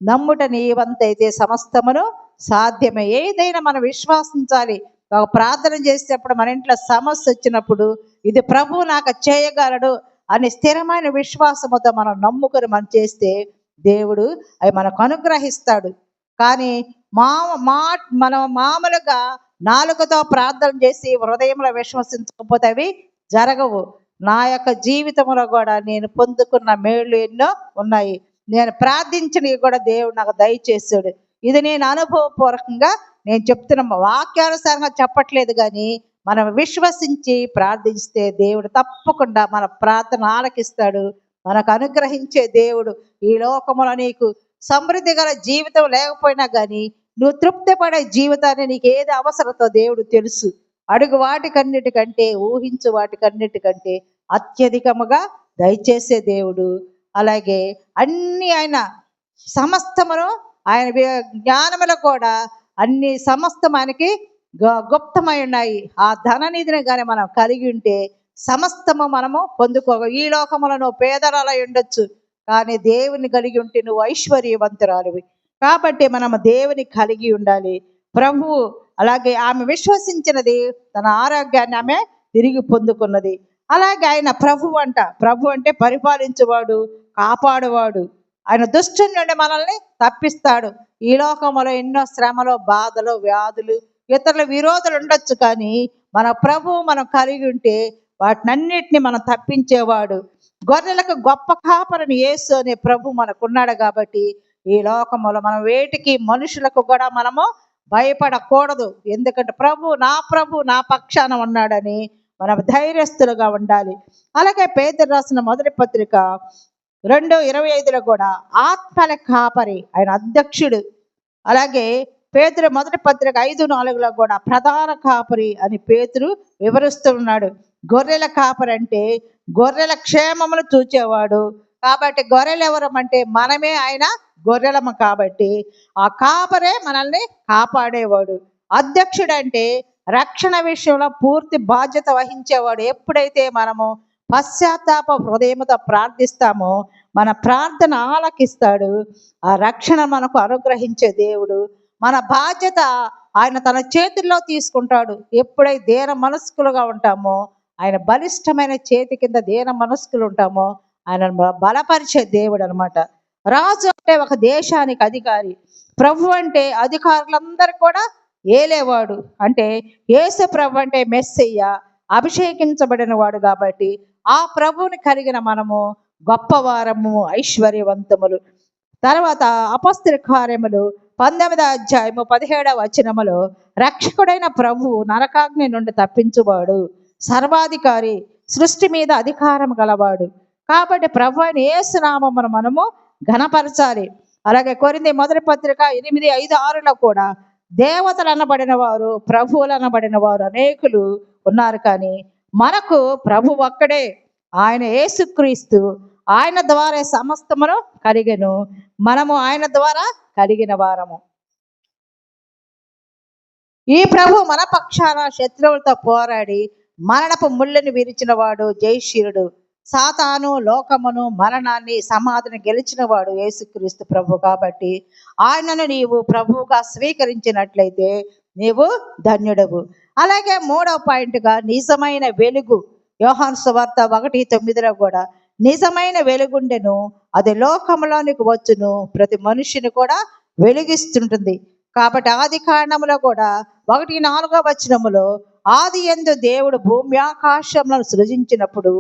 నమ్ముట నీ వంతైతే సమస్తమును సాధ్యమే. ఏదైనా మనం విశ్వాసించాలి. ఒక ప్రార్థన చేసేటప్పుడు మన ఇంట్లో సమస్య వచ్చినప్పుడు ఇది ప్రభు నాకు చేయగలడు అని స్థిరమైన విశ్వాసముతో మనం నమ్ముకొని మనం చేస్తే దేవుడు అవి మనకు అనుగ్రహిస్తాడు. కానీ మనం మామూలుగా నాలుగుతో ప్రార్థన చేసి హృదయంలో విశ్వసించకపోతే అవి జరగవు. నా యొక్క జీవితంలో కూడా నేను పొందుకున్న మేళ్ళు ఎన్నో ఉన్నాయి. నేను ప్రార్థించినవి కూడా దేవుడు నాకు దయచేసాడు. ఇది నేను అనుభవపూర్వకంగా నేను చెప్తున్న వాక్యానుసారంగా చెప్పట్లేదు. కానీ మనం విశ్వసించి ప్రార్థిస్తే దేవుడు తప్పకుండా మన ప్రార్థన ఆలకిస్తాడు. మనకు అనుగ్రహించే దేవుడు. ఈ లోకములో నీకు సమృద్ధి గల జీవితం లేకపోయినా కానీ నువ్వు తృప్తి పడే జీవితాన్ని నీకు ఏది అవసరతో దేవుడు తెలుసు. అడుగు వాటికన్నిటికంటే, ఊహించు వాటికన్నిటికంటే అత్యధికముగా దయచేసే దేవుడు. అలాగే అన్ని ఆయన సమస్తమును ఆయన జ్ఞానములు కూడా అన్ని సమస్తం ఆయనకి గుప్తమై ఉన్నాయి. ఆ ధననిధిని కానీ మనం కలిగి ఉంటే సమస్తము మనము పొందుకోగ. ఈ లోకములో నువ్వు పేదరాలై ఉండొచ్చు, కానీ దేవుని కలిగి ఉంటే నువ్వు ఐశ్వర్యవంతురాలివి. కాబట్టి మనము దేవుని కలిగి ఉండాలి. ప్రభువు అలాగే ఆమె విశ్వసించినది, తన ఆరోగ్యాన్ని ఆమె తిరిగి పొందుకున్నది. అలాగే ఆయన ప్రభు అంటే పరిపాలించేవాడు, కాపాడువాడు. ఆయన దుష్టుని నుండి మనల్ని తప్పిస్తాడు. ఈ లోకంలో ఎన్నో శ్రమలు, బాధలు, వ్యాధులు, ఇతరుల విరోధులు ఉండొచ్చు, కానీ మన ప్రభువు మనం కలిగి ఉంటే వాటినన్నిటిని మనం తప్పించేవాడు. గొర్రెలకు గొప్ప కాపరిని యేసు అనే ప్రభు మనకున్నాడు. కాబట్టి ఈ లోకంలో మనం వేటికి, మనుషులకు కూడా మనము భయపడకూడదు. ఎందుకంటే ప్రభు నా పక్షాన ఉన్నాడని మనం ధైర్యస్తులుగా ఉండాలి. అలాగే పేతురు రాసిన మొదటి పత్రిక 2:25 కూడా ఆత్మల కాపరి ఆయన అధ్యక్షుడు. అలాగే పేతురు మొదటి పత్రిక 5:4 కూడా ప్రధాన కాపరి అని పేతురు వివరిస్తున్నాడు. గొర్రెల కాపరి అంటే గొర్రెల క్షేమమును చూచేవాడు. కాబట్టి గొర్రెలు ఎవరమంటే మనమే ఆయన గొర్రెలము. కాబట్టి ఆ కాపరే మనల్ని కాపాడేవాడు. అధ్యక్షుడు అంటే రక్షణ విషయంలో పూర్తి బాధ్యత వహించేవాడు. ఎప్పుడైతే మనము పశ్చాత్తాప హృదయముతో ప్రార్థిస్తామో మన ప్రార్థన ఆలకిస్తాడు. ఆ రక్షణ మనకు అనుగ్రహించే దేవుడు. మన బాధ్యత ఆయన తన చేతుల్లో తీసుకుంటాడు. ఎప్పుడైతే దీన మనస్కులుగా ఉంటామో, ఆయన బలిష్టమైన చేతి కింద దీన మనస్కులు ఉంటామో ఆయన బలపరిచే దేవుడు అనమాట. రాజు అంటే ఒక దేశానికి అధికారి. ప్రభు అంటే అధికారులందరూ కూడా ఏలేవాడు. అంటే యేసు ప్రభు అంటే మెస్సయ్య, అభిషేకించబడిన వాడు. కాబట్టి ఆ ప్రభువుని కలిగిన మనము గొప్పవారము, ఐశ్వర్యవంతములు. తర్వాత అపొస్తలుల కార్యములు 19:17 రక్షకుడైన ప్రభువు నరకాగ్ని నుండి తప్పించువాడు, సర్వాధికారి, సృష్టి మీద అధికారం గలవాడు. కాబట్టి ప్రభు అయిన యేసు నామమును మనము ఘనపరచాలి. అలాగే కొరింథీ మొదటి పత్రిక 8:5-6 కూడా దేవతలు అనబడిన వారు, ప్రభువులు అనబడిన వారు అనేకులు ఉన్నారు, కానీ మనకు ప్రభు ఒక్కడే, ఆయన యేసుక్రీస్తు. ఆయన ద్వారా సమస్తమును కలిగెను, మనము ఆయన ద్వారా కలిగిన వారము. ఈ ప్రభు మన పక్షాన శత్రువులతో పోరాడి మరణపు ముళ్ళని విరిచిన వాడు, జయశీలుడు. సాతాను, లోకమును, మరణాన్ని, సమాధిని గెలిచిన వాడు యేసుక్రీస్తు ప్రభు. కాబట్టి ఆయనను నీవు ప్రభువుగా స్వీకరించినట్లయితే నీవు ధన్యుడవు. అలాగే 3వ పాయింట్గా నిజమైన వెలుగు. యోహాను సువార్త 1:9 కూడా నిజమైన వెలుగుండెను, అది లోకంలోనికి వచ్చును, ప్రతి మనిషిని కూడా వెలిగిస్తుంటుంది. కాబట్టి ఆది కాండములో కూడా 1:4 ఆది యందు దేవుడు భూమి ఆకాశములను సృజించినప్పుడు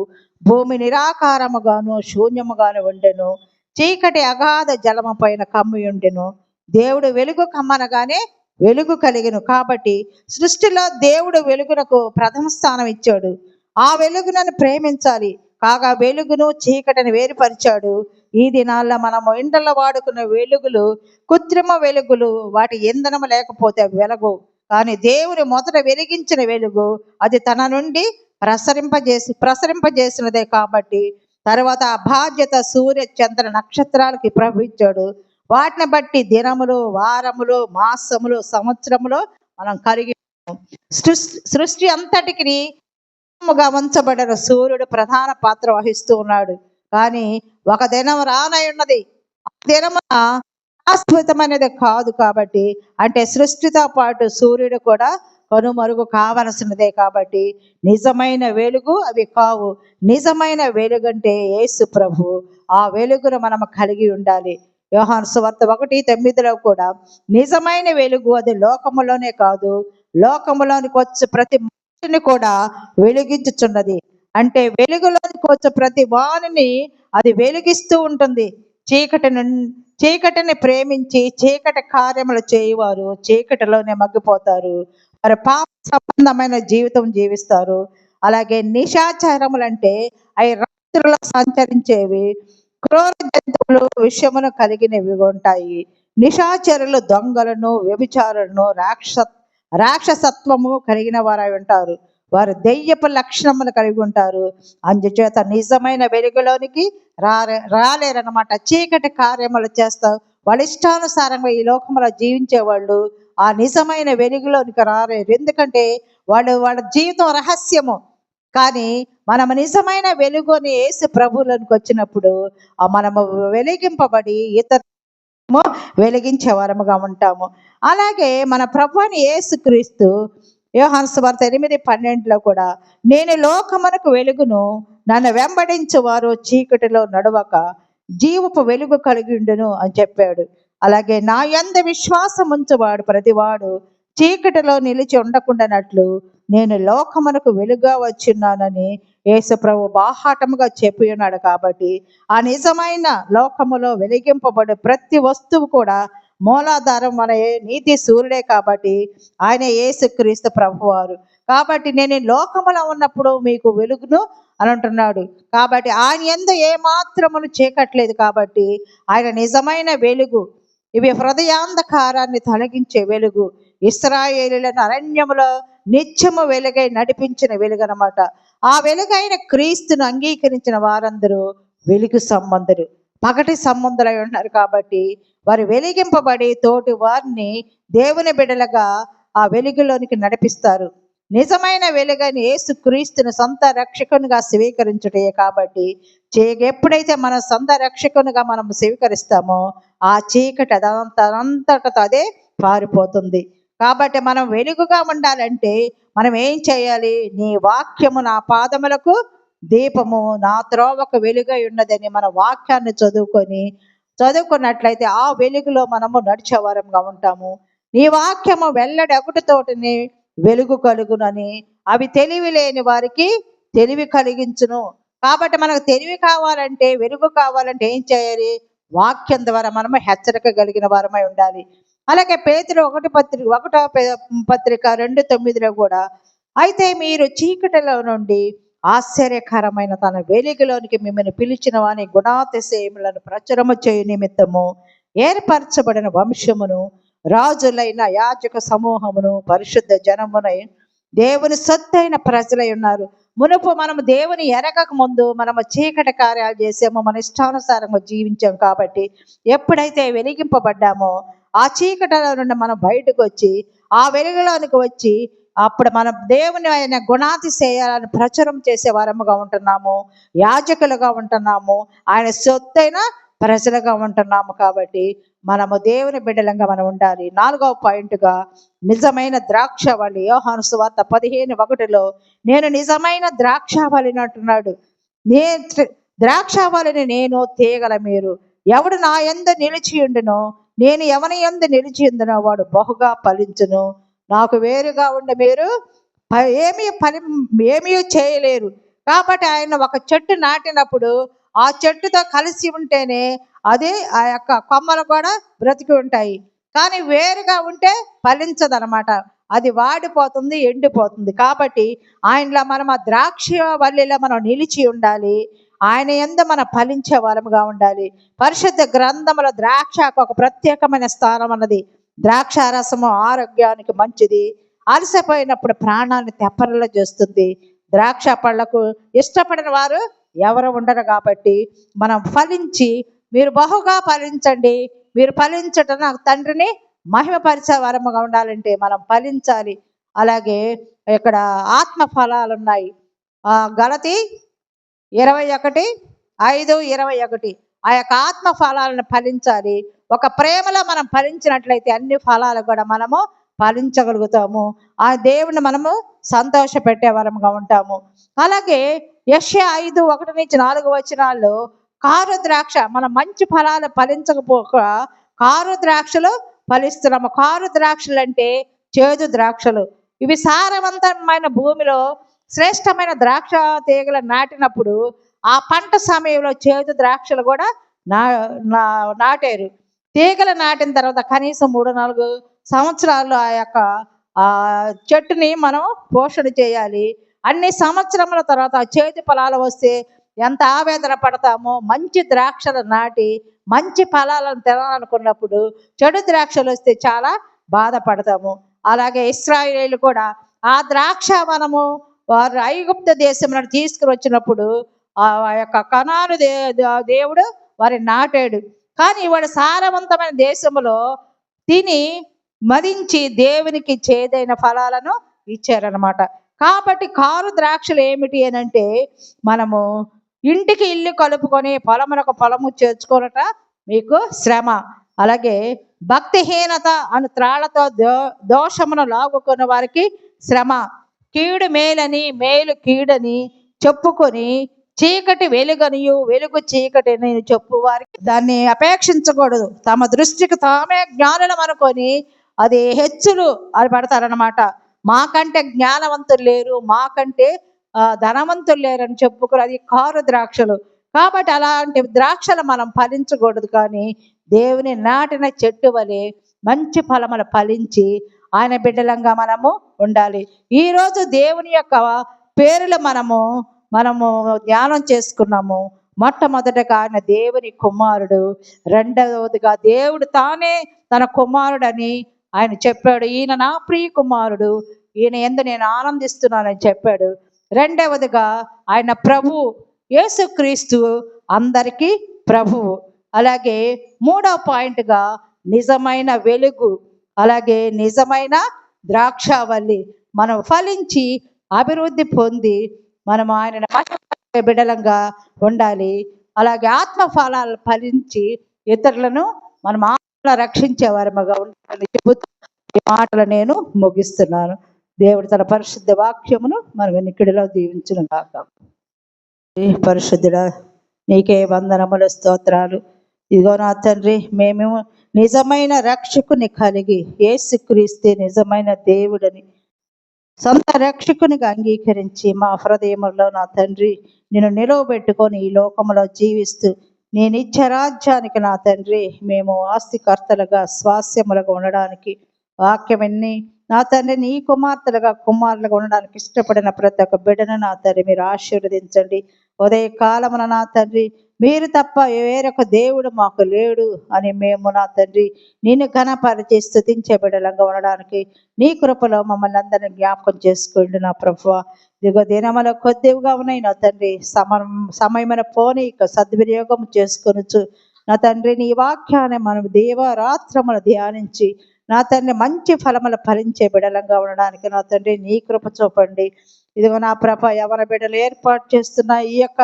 భూమి నిరాకారముగాను శూన్యముగాను ఉండెను, చీకటి అగాధ జలము పైన కమ్మి ఉండెను. దేవుడు వెలుగు కమ్మనగానే వెలుగు కలిగెను. కాబట్టి సృష్టిలో దేవుడు వెలుగునకు ప్రథమ స్థానం ఇచ్చాడు. ఆ వెలుగునను ప్రేమించాలి. కాగా వెలుగును చీకటిని వేరుపరిచాడు. ఈ దినాల్లో మనము ఇండ్లలో వాడుకున్న వెలుగులు కృత్రిమ వెలుగులు, వాటి ఇంధనం లేకపోతే వెలుగు. కానీ దేవుని మొదట వెలిగించిన వెలుగు అది తన నుండి ప్రసరింపజేసినదే. కాబట్టి తర్వాత ఆ బాధ్యత సూర్య చంద్ర నక్షత్రాలకి ప్రభు వాటిని బట్టి దినములు, వారములు, మాసములు, సంవత్సరములు మనం కలిగి సృష్టి అంతటికి ఉంచబడిన సూర్యుడు ప్రధాన పాత్ర వహిస్తూ ఉన్నాడు. కానీ ఒక దినం రానై ఉన్నది, ఆ దినమున శాశ్వతమైనది కాదు. కాబట్టి అంటే సృష్టితో పాటు సూర్యుడు కూడా కనుమరుగు కావలసినదే. కాబట్టి నిజమైన వెలుగు అవి కావు. నిజమైన వెలుగు అంటే యేసు ప్రభు. ఆ వెలుగును మనం కలిగి ఉండాలి. యోహాను సువార్త 1:9 కూడా నిజమైన వెలుగు అది లోకములోనే కాదు, లోకములోనికి వచ్చే ప్రతి మనిషిని కూడా వెలిగించుచున్నది. అంటే వెలుగులోనికి వచ్చే ప్రతి వాణిని అది వెలిగిస్తూ ఉంటుంది. చీకటిని ప్రేమించి చీకటి కార్యములు చేయవారు చీకటిలోనే మగ్గిపోతారు. వారు పాప సంబంధమైన జీవితం జీవిస్తారు. అలాగే నిశాచారములు అంటే అవి రాత్రిలో సంచరించేవి, క్రూర జంతువులు విషయమును కలిగినవి ఉంటాయి. నిశాచరులు దొంగలను, వ్యభిచారులను, రాక్షసత్వము కలిగిన వారై ఉంటారు. వారు దెయ్యపు లక్షణములు కలిగి ఉంటారు. అందుచేత నిజమైన వెలుగులోనికి రాలేరనమాట. చీకటి కార్యములు చేస్తా వాళ్ళ ఇష్టానుసారంగా ఈ లోకంలో జీవించే వాళ్ళు ఆ నిజమైన వెలుగులోనికి రాలేరు. ఎందుకంటే వాళ్ళ జీవితం రహస్యము. కానీ మనము నిజమైన వెలుగుని యేసు ప్రభువులోనికి వచ్చినప్పుడు మనము వెలిగింపబడి ఇతరులను వెలిగించే వారముగా ఉంటాము. అలాగే మన ప్రభువుని యేసుక్రీస్తు యోహాను సువార్త 8:12 కూడా, నేను లోకమునకు వెలుగును, నన్ను వెంబడించు వారు చీకటిలో నడవక జీవపు వెలుగు కలిగి ఉండును అని చెప్పాడు. అలాగే నా యందు విశ్వాసం ఉంచువాడు ప్రతివాడు చీకటిలో నిలిచి ఉండకుండానట్లు నేను లోకమునకు వెలుగా వచ్చిన్నానని యేసు ప్రభు బాహాటముగా చెప్పి ఉన్నాడు. కాబట్టి ఆ నిజమైన లోకములో వెలిగింపబడే ప్రతి వస్తువు కూడా మూలాధారం మన నీతి సూర్యుడే. కాబట్టి ఆయన యేసుక్రీస్తు ప్రభువారు. కాబట్టి నేను లోకములో ఉన్నప్పుడు మీకు వెలుగును అని అంటున్నాడు. కాబట్టి ఆయన యందు ఏ మాత్రమును చీకట్లేదు. కాబట్టి ఆయన నిజమైన వెలుగు. ఇవి హృదయాంధకారాన్ని తొలగించే వెలుగు. ఇశ్రాయేలులను అరణ్యములో నిత్యము వెలుగై నడిపించిన వెలుగు అనమాట. ఆ వెలుగైన క్రీస్తును అంగీకరించిన వారందరూ వెలుగు సంబంధులు, పగటి సంబంధులై ఉన్నారు. కాబట్టి వారు వెలిగింపబడి తోటి వారిని దేవుని బిడ్డలుగా ఆ వెలుగులోనికి నడిపిస్తారు. నిజమైన వెలుగైన యేసు క్రీస్తును సొంత రక్షకునిగా స్వీకరించుటే. కాబట్టి ఎప్పుడైతే మన సొంత రక్షకునిగా మనం స్వీకరిస్తామో ఆ చీకటి అదంతటా అదే పారిపోతుంది. కాబట్టి మనం వెలుగుగా ఉండాలంటే మనం ఏం చేయాలి? నీ వాక్యము నా పాదములకు దీపము, నా త్రోవకు వెలుగై ఉన్నదని మన వాక్యాన్ని చదువుకున్నట్లయితే ఆ వెలుగులో మనము నడిచేవారంగా ఉంటాము. నీ వాక్యము వెల్లడి ఒకటితోటిని వెలుగు కలుగునని, అవి తెలివి లేని వారికి తెలివి కలిగించును. కాబట్టి మనకు తెలివి కావాలంటే, వెలుగు కావాలంటే ఏం చేయాలి? వాక్యం ద్వారా మనము హెచ్చరిక కలిగిన వారమై ఉండాలి. అలాగే పేతురు 1 పత్రిక 2:9 కూడా, అయితే మీరు చీకటిలో నుండి ఆశ్చర్యకరమైన తన వెలుగులోనికి మిమ్మల్ని పిలిచిన వాని గుణాతిశయములను ప్రచురము చేయు నిమిత్తము ఏర్పరచబడిన వంశమును, రాజులైన యాజక సమూహమును, పరిశుద్ధ జనమునై దేవుని సొత్తైన ప్రజలై ఉన్నారు. మునుపు మనము దేవుని ఎరగక ముందు మనము చీకటి కార్యాలు చేసామో, మన ఇష్టానుసారంగా జీవించాం. కాబట్టి ఎప్పుడైతే వెలిగింపబడ్డామో ఆ చీకటిలో నుండి మనం బయటకు వచ్చి ఆ వెలుగులోనికి వచ్చి అప్పుడు మనం దేవుని ఆయన గుణాతిశయాలను ప్రచురం చేసే వారముగా ఉంటున్నాము, యాజకులుగా ఉంటున్నాము, ఆయన సొత్తైన ప్రజలుగా ఉంటున్నాము. కాబట్టి మనము దేవుని బిడ్డలంగా మనం ఉండాలి. 4వ పాయింట్గా నిజమైన ద్రాక్షవల్లి. యోహాను సువార్త 15:1 నేను నిజమైన ద్రాక్షవల్లిని అంటున్నాడు. ద్రాక్షవల్లిని నేను, తీగల మీరు. ఎవడు నా యందు నిలిచి ఉండునో, నేను ఎవని యందు నిలిచి ఉండునో వాడు బహుగా ఫలించును. నాకు వేరుగా ఉండి మీరు ఏమీ చేయలేరు. కాబట్టి ఆయన ఒక చెట్టు నాటినప్పుడు ఆ చెట్టుతో కలిసి ఉంటేనే అదే ఆ యొక్క కొమ్మలు కూడా బ్రతికి ఉంటాయి. కానీ వేరుగా ఉంటే ఫలించదనమాట, అది వాడిపోతుంది, ఎండిపోతుంది. కాబట్టి ఆయనలో మనం ఆ ద్రాక్ష వల్లిలో మనం నిలిచి ఉండాలి. ఆయన యందు మనం ఫలించే వారముగా ఉండాలి. పరిశుద్ధ గ్రంథములో ద్రాక్షకు ఒక ప్రత్యేకమైన స్థానం అన్నది. ద్రాక్ష రసము ఆరోగ్యానికి మంచిది, అలసిపోయినప్పుడు ప్రాణాన్ని తెప్పరలో చేస్తుంది. ద్రాక్ష పళ్ళకు ఇష్టపడిన వారు ఎవరు ఉండరు. కాబట్టి మనం ఫలించి, మీరు బహుగా ఫలించండి, మీరు ఫలించటం నాకు తండ్రిని మహిమపరిచే వరముగా ఉండాలంటే మనం ఫలించాలి. అలాగే ఇక్కడ ఆత్మ ఫలాలు ఉన్నాయి. గలతీ 21:5-21 ఆ యొక్క ఆత్మ ఫలాలను ఫలించాలి. ఒక ప్రేమలో మనం ఫలించినట్లయితే అన్ని ఫలాలు కూడా మనము ఫలించగలుగుతాము. ఆ దేవుని మనము సంతోష పెట్టే వరముగా ఉంటాము. అలాగే యెషయా 5:1-4 కారు ద్రాక్ష, మనం మంచి ఫలాలు ఫలించకపోక కారు ద్రాక్షలు ఫలిస్తున్నాము. కారు ద్రాక్షలు అంటే చేదు ద్రాక్షలు. ఇవి సారవంతమైన భూమిలో శ్రేష్టమైన ద్రాక్ష తీగలు నాటినప్పుడు ఆ పంట సమయంలో చేదు ద్రాక్షలు కూడా నాటారు. తీగలు నాటిన తర్వాత కనీసం 3-4 సంవత్సరాలు ఆ యొక్క చెట్టుని మనం పోషణ చేయాలి. అన్ని సంవత్సరముల తర్వాత చేదు ఫలాలు వస్తే ఎంత ఆవేదన పడతామో. మంచి ద్రాక్షలు నాటి మంచి ఫలాలను తినాలనుకున్నప్పుడు చెడు ద్రాక్షలు వస్తే చాలా బాధపడతాము. అలాగే ఇశ్రాయేలీయులు కూడా ఆ ద్రాక్ష మనము వారు ఐగుప్తు దేశంలో తీసుకుని వచ్చినప్పుడు ఆ యొక్క కనాను దేవుడు వారి నాటాడు. కానీ వాడు సారవంతమైన దేశంలో తిని మదించి దేవునికి చేదైన ఫలాలను ఇచ్చారనమాట. కాబట్టి కారు ద్రాక్షలు ఏమిటి అని అంటే, మనము ఇంటికి ఇల్లు కలుపుకొని పొలమునకు పొలము చేర్చుకోనట మీకు శ్రమ. అలాగే భక్తిహీనత అను త్రాళ్లతో దోషమును లాగుకున్న వారికి శ్రమ. కీడు మేలని మేలు కీడని చెప్పుకొని చీకటి వెలుగనియు వెలుగు చీకటిని చెప్పు వారికి దాన్ని అపేక్షించకూడదు. తమ దృష్టికి తామే జ్ఞానులం అనుకొని అది హెచ్చులు అని పడతారనమాట. మాకంటే జ్ఞానవంతులు లేరు, మాకంటే ధనవంతులు లేరని చెప్పుకుని అది కారు ద్రాక్షలు. కాబట్టి అలాంటి ద్రాక్షలు మనం ఫలించకూడదు. కానీ దేవుని నాటిన చెట్టు వలె మంచి ఫలములు ఫలించి ఆయన బిడ్డలంగా మనము ఉండాలి. ఈరోజు దేవుని యొక్క పేర్లు మనము ధ్యానం చేసుకున్నాము. మొట్టమొదటగా ఆయన దేవుని కుమారుడు, రెండవదిగా దేవుడు తానే తన కుమారుడని ఆయన చెప్పాడు. ఈయన నా ప్రియ కుమారుడు, ఈయన యందు నేను ఆనందిస్తున్నానని చెప్పాడు. రెండవదిగా ఆయన ప్రభువు, యేసుక్రీస్తు అందరికీ ప్రభువు. అలాగే మూడవ పాయింట్గా నిజమైన వెలుగు, అలాగే నిజమైన ద్రాక్షావల్లి. మనం ఫలించి అభివృద్ధి పొంది మనము ఆయన బిడలంగా ఉండాలి. అలాగే ఆత్మ ఫలాలు ఫలించి ఇతరులను మనం ఆత్మ రక్షించేవారముగా ఉండాలని చెబుతూ ఈ మాటలు నేను ముగిస్తున్నాను. దేవుడు తన పరిశుద్ధ వాక్యమును మన వెనుకడిలో దీవించును గాక. పరిశుద్ధుడా, నీకే వందనములు, స్తోత్రాలు. ఇదిగో నా తండ్రి, మేము నిజమైన రక్షకుని కలిగి యేసుక్రీస్తే నిజమైన దేవుడని సొంత రక్షకునిగా అంగీకరించి మా హృదయములో నా తండ్రి నేను నిలవబెట్టుకొని ఈ లోకంలో జీవిస్తూ నీ నిత్య రాజ్యానికి నా తండ్రి మేము ఆస్తికర్తలుగా స్వాస్యములుగా ఉండడానికి వాక్యమన్నీ నా తండ్రి నీ కుమారులుగా ఉండడానికి ఇష్టపడిన ప్రతి ఒక్క బిడ్డను నా తండ్రి మీరు ఆశీర్వదించండి. ఉదయ కాలమున నా తండ్రి మీరు తప్ప వేరొక దేవుడు మాకు లేడు అని మేము నా తండ్రి నిన్ను ఘనపరిచి స్తుతించే బిడ్డలంగా ఉండడానికి నీ కృపలో మమ్మల్ని అందరినీ జ్ఞాపకం చేసుకోండి నా ప్రభువా. ఇదిగో దినములో కొద్దిగా ఉన్నాయి నా తండ్రి, సమయమైన పోనీ సద్వినియోగం చేసుకొనొచ్చు నా తండ్రి. నీ వాక్యాన్ని మనం దేవరాత్రములు ధ్యానించి నా తండ్రి మంచి ఫలములు ఫలించే బిడలంగా ఉండడానికి నా తండ్రి నీ కృప చూపండి. ఇదిగో నా ప్రభ యవన బిడ్డలు ఏర్పాటు చేస్తున్న ఈ యొక్క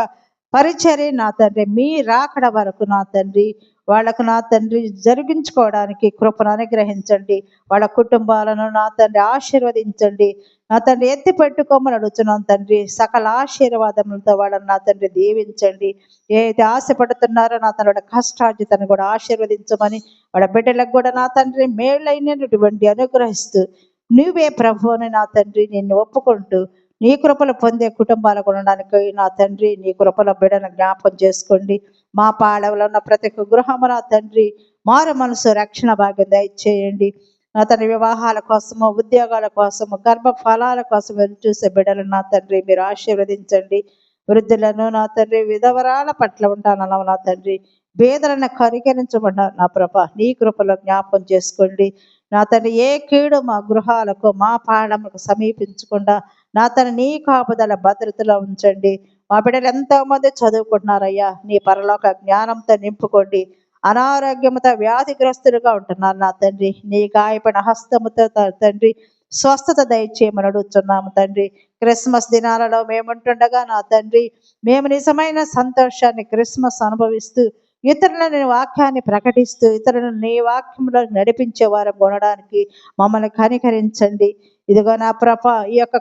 పరిచర్య నా తండ్రి మీ రాకడ వరకు నా తండ్రి వాళ్ళకు నా తండ్రి జరిగించుకోవడానికి కృపను అనుగ్రహించండి. వాళ్ళ కుటుంబాలను నా తండ్రి ఆశీర్వదించండి. నా తండ్రి ఎత్తి పెట్టుకోమని అడుగుతున్నాను తండ్రి. సకల ఆశీర్వాదములతో వాళ్ళని నా తండ్రి దీవించండి. ఏదైతే ఆశపడుతున్నారో నా తండ్రి కష్టార్జితను కూడా ఆశీర్వదించమని వాళ్ళ బిడ్డలకు కూడా నా తండ్రి మేళ్ళైనటువంటి అనుగ్రహిస్తూ నువ్వే ప్రభువుని నా తండ్రి నిన్ను ఒప్పుకుంటూ నీ కృపలు పొందే కుటుంబాలకు ఉండడానికి నా తండ్రి నీ కృపల బిడ్డను జ్ఞాపకం చేసుకోండి. మా పాడవలో ఉన్న ప్రతి ఒక్క గృహము నా తండ్రి మారు మనసు రక్షణ భాగ్యం దయచేయండి. నా తండ్రి వివాహాల కోసము, ఉద్యోగాల కోసము, గర్భ ఫలాల కోసం చూసే బిడ్డలను నా తండ్రి మీరు ఆశీర్వదించండి. వృద్ధులను నా తండ్రి విధవరాల పట్ల ఉంటానన్నా నా తండ్రి పేదలను కరికరించమన్నారు నా ప్రభ నీ కృపలో జ్ఞాపకం చేసుకోండి. నా తండ్రి ఏ కీడు మా గృహాలకు మా పాడములకు సమీపించకుండా నా తండ్రి నీ కాపుదల భద్రతలో ఉంచండి. మా బిడ్డలు ఎంతో మంది చదువుకుంటున్నారయ్యా, నీ పరలోక జ్ఞానంతో నింపుకోండి. అనారోగ్యంతో వ్యాధిగ్రస్తులుగా ఉంటున్నారు నా తండ్రి నీ గాయపడిన హస్తముతో తండ్రి స్వస్థత దయచేయమని అడుగుతున్నాము తండ్రి. క్రిస్మస్ దినాలలో మేముంటుండగా నా తండ్రి మేము నిజమైన సంతోషాన్ని క్రిస్మస్ అనుభవిస్తూ ఇతరులను వాక్యాన్ని ప్రకటిస్తూ ఇతరులను నీ వాక్యంలో నడిపించే వారు కొనడానికి మమ్మల్ని కనికరించండి. ఇదిగో నా ప్రభ ఈ యొక్క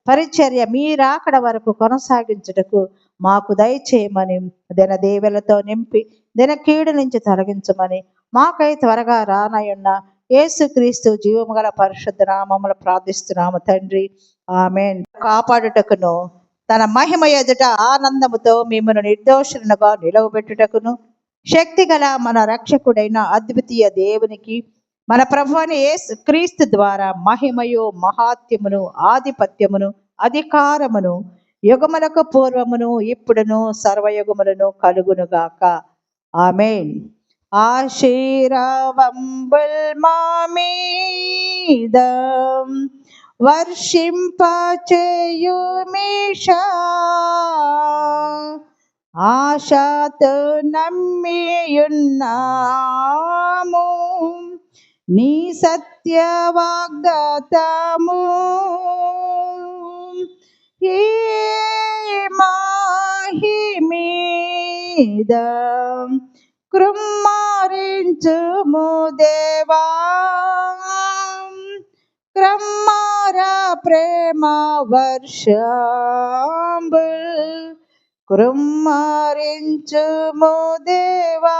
పరిచర్య మీరాకడ వరకు కొనసాగించుటకు మాకు దయచేయమని దిన దేవులతో నింపి దిన కీడు నుంచి తొలగించమని మాకై త్వరగా రానయున్న యేసుక్రీస్తు జీవము గల పరిశుద్ధ నామములో ప్రార్థిస్తున్నాము తండ్రి, ఆమేన్. కాపాడుటకును తన మహిమ ఎదుట ఆనందముతో మిమ్మల్ని నిర్దోషులుగా నిలవబెట్టుటకును శక్తి గల మన రక్షకుడైన అద్వితీయ దేవునికి మన ప్రభువైన యేసు క్రీస్తు ద్వారా మహిమయు మహాత్యమును ఆధిపత్యమును అధికారమును యుగములకు పూర్వమును ఇప్పుడును సర్వయుగములను కలుగునుగాక. ఆమేన్. ఆశీర్వాదంబుల్ మా మీద వర్షింపచేయుమీషా, ఆశతో నమ్మియున్నాము నీ సత్య వాగ్దాతము. ఈ మాహి మీద కృమ్మారించుము దేవా, క్రమ్మార ప్రేమ వర్షంబుల్ కృమ్మారించుము దేవా.